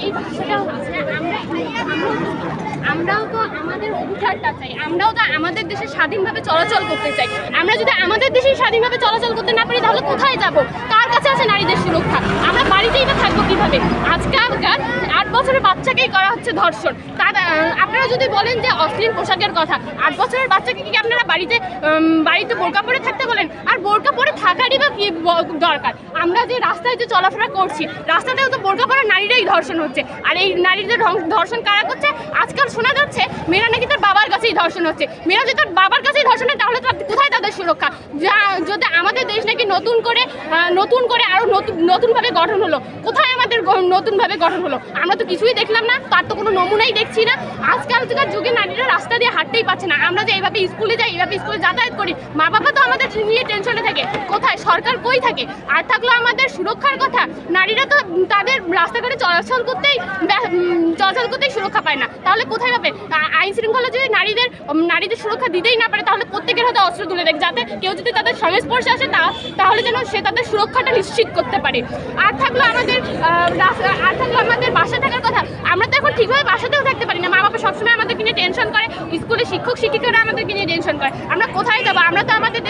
এই ভাষাটা হচ্ছে আমরাও তো আমাদের অধিকারটা চাই, আমরাও তো আমাদের দেশে স্বাধীনভাবে চলাচল করতে চাই। আমরা যদি আমাদের দেশে স্বাধীনভাবে চলাচল করতে না পারি তাহলে কোথায় যাব? কার কাছে আছে নারীদের সুরক্ষা? আমরা বাড়িতেই বা থাকবো কিভাবে? আজকালকার 8 বছরের বাচ্চাকেই করা হচ্ছে ধর্ষণ। আপনারা যদি বলেন যে অশ্লীল পোশাকের কথা, 8 বছরের বাচ্চাকে কি আপনারা বাড়িতে বোরকা পরে থাকতে বলেন? আর বোরকা পরে থাকারই বা কি দরকার? আমরা যে রাস্তায় যে চলাফেরা করছি, রাস্তাতেও তো বোরকা পরা নারীরাই ধর্ষণ হচ্ছে। আর এই নারীদের ধর্ষণ কারা করছে? আজকাল শোনা যাচ্ছে মেয়েরা নাকি তার বাবার কাছেই ধর্ষণ হচ্ছে। মেয়েরা যদি তার বাবার কাছেই ধর্ষণ হয় তাহলে কোথায় তাদের সুরক্ষা? যদি আমাদের দেশ নাকি নতুন করে আরো নতুনভাবে গঠন হলো, কোথায় আমাদের নতুনভাবে গঠন হলো? আমরা তো কিছুই দেখলাম না, তার তো কোনো নমুনাই দেখছি না। আজকালকার যুগে নারীরা রাস্তা দিয়ে হাঁটতেই পারছে না। আমরা যে এইভাবে স্কুলে যাই, এইভাবে স্কুলে যাতায়াত করি, মা বাবা তো আমাদের নিয়ে টেনশনে থাকে। কোথায় সরকার কই থাকে? আর থাকলো আমাদের সুরক্ষার কথা, নারীরা তো তাদের রাস্তাঘাটে চলাচল করতেই সুরক্ষা পায় না, তাহলে কোথায় পাবে? আইন শৃঙ্খলা যদি নারীদের সুরক্ষা দিতেই না পারে তাহলে প্রত্যেকের হাতে অস্ত্র তুলে দেখ, যাতে কেউ যদি তাদের সংস্পর্শে আসে তাহলে যেন সে তাদের সুরক্ষাটা নিশ্চিত করতে পারে। আর থাকলো আমাদের বাসা থাকার কথা, আমরা তো এখন ঠিকভাবে বাসাতেও থাকতে পারি না। মা বাবা সবসময় আমাদেরকে নিয়ে টেনশন করে, স্কুলে শিক্ষক শিক্ষিকারা আমাদেরকে নিয়ে টেনশন করে। আমরা কোথায় যাবো? আমরা তো আমাদের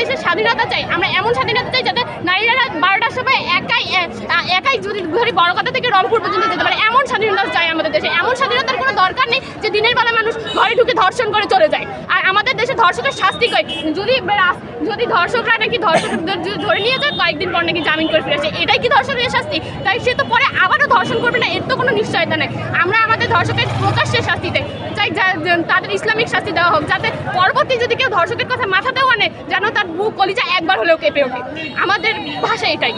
দেশের স্বাধীনতা চাই। আমরা এমন স্বাধীনতা চাই যাতে নারীরা 12টার সময় একাই যদি ধরি বড় কথা থেকে রংপুর পর্যন্ত যেতে পারে, এমন স্বাধীনতা চাই আমাদের দেশে। এমন স্বাধীনতার কোনো দরকার নেই যে দিনের বেলা মানুষ ঘরে ঢুকে ধর্ষণ করে চলে যায়। আর আমাদের দেশে ধর্ষকের শাস্তি কই? যদি ধর্ষকরা নাকি ধর্ষকদের ধরে নিয়ে যায়, কয়েকদিন পর নাকি জামিন করে ফিরে আসে, এটাই কি ধর্ষকের শাস্তি? তাই সে তো পরে আবারও ধর্ষণ করবে না, এর তো কোনো নিশ্চয়তা নেই। আমরা আমাদের ধর্ষকের প্রকাশ্যে শাস্তি দেয় চাই, তাদের ইসলামিক শাস্তি দেওয়া হোক, যাতে পরবর্তী যদি কেউ ধর্ষকের কথা মাথাতেও আনে যেন তার বুক কলিজা একবার হলেও কেঁপে ওঠে। আমাদের ভাষা এটাই।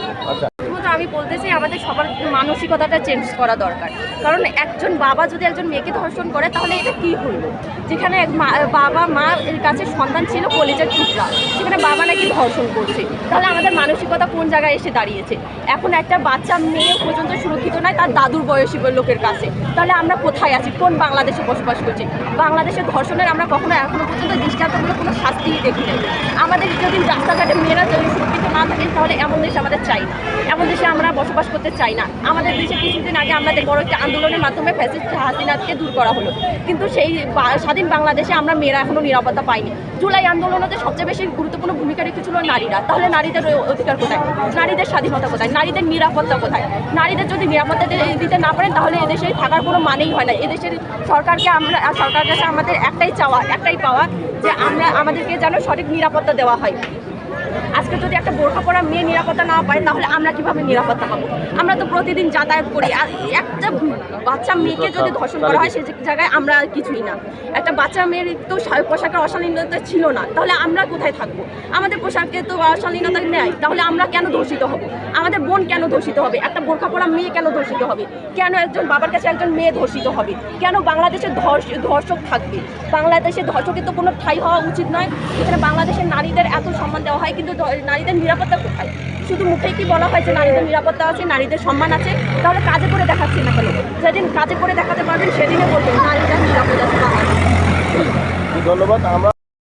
আমি বলতে চাই আমাদের সবার মানসিকতাটা চেঞ্জ করা দরকার। কারণ একজন বাবা যদি একজন মেয়েকে ধর্ষণ করে তাহলে এটা কি হইলো? যেখানে বাবা মা এর কাছে সন্তান ছিল কলেজের টুকরা, সেখানে বাবা নাকি ধর্ষণ করছে, তাহলে আমাদের মানসিকতা কোন জায়গায় এসে দাঁড়িয়েছে? এখন একটা বাচ্চা মেয়ে পর্যন্ত সুরক্ষিত নয় তার দাদুর বয়সী লোকের কাছে, তাহলে আমরা কোথায় আছি? কোন বাংলাদেশে বসবাস করছি? বাংলাদেশের ধর্ষণের আমরা এখনো পর্যন্ত দৃষ্টান্তমূলক কোনো শাস্তিই দেখি নাই। আমাদের যদি রাস্তাঘাটে মেয়েরা যদি সুরক্ষিত না থাকে তাহলে এমন দেশ আমাদের চাই না, এমন দেশে আমরা বসবাস করতে চাই না। আমাদের দেশে কিছুদিন আগে আমাদের বড় একটা আন্দোলনের মাধ্যমে ফ্যাসিস্ট হাসিনাকে দূর করা হলো, কিন্তু সেই স্বাধীন বাংলাদেশে আমরা মেয়েরা এখনো নিরাপত্তা পাইনি। জুলাই আন্দোলনে সবচেয়ে বেশি গুরুত্বপূর্ণ ভূমিকা রেখেছিল নারীরা, তাহলে নারীদের অধিকার কোথায়? নারীদের স্বাধীনতা কোথায়? নারীদের নিরাপত্তা কোথায়? নারীদের যদি নিরাপত্তা দিতে না পারেন তাহলে এদেশে থাকার কোনো মানেই হয় না। এদেশের সরকারের কাছে আমাদের একটাই পাওয়া যে আমাদেরকে যেন সঠিক নিরাপত্তা দেওয়া হয়। আজকে যদি একটা বোরকা পরা মেয়ে নিরাপত্তা না পায় তাহলে আমরা কিভাবে নিরাপত্তা পাবো? আমরা তো প্রতিদিন যাতায়াত করি, আর একটা বাচ্চা মেয়েকে যদি ধর্ষণ করা হয় সে জায়গায় আমরা কিছুই না। একটা বাচ্চা মেয়ের তো পোশাকের অশালীনতা ছিল না, তাহলে আমরা কোথায় থাকবো? আমাদের পোশাকে তো অশালীনতা নেয়, তাহলে আমরা কেন ধর্ষিত হব? আমাদের বোন কেন ধর্ষিত হবে? একটা বোরকা পরা মেয়ে কেন ধর্ষিত হবে? কেন একজন বাবার কাছে একজন মেয়ে ধর্ষিত হবে? কেন বাংলাদেশে ধর্ষক থাকবে? বাংলাদেশে ধর্ষকের তো কোনো ঠাঁই হওয়া উচিত নয়। এখানে বাংলাদেশের নারীদের এত সম্মান দেওয়া হয়, কিন্তু নারীদের নিরাপত্তা কোথায়? শুধু মুখেই কি বলা হয় যে নারীদের নিরাপত্তা আছে, নারীদের সম্মান আছে, তাহলে কাজে করে দেখাচ্ছি না কেন? যেদিন কাজে করে দেখাতে পারবেন সেদিনে বলবেন নারীদের নিরাপত্তা আছে। ধন্যবাদ। আমরা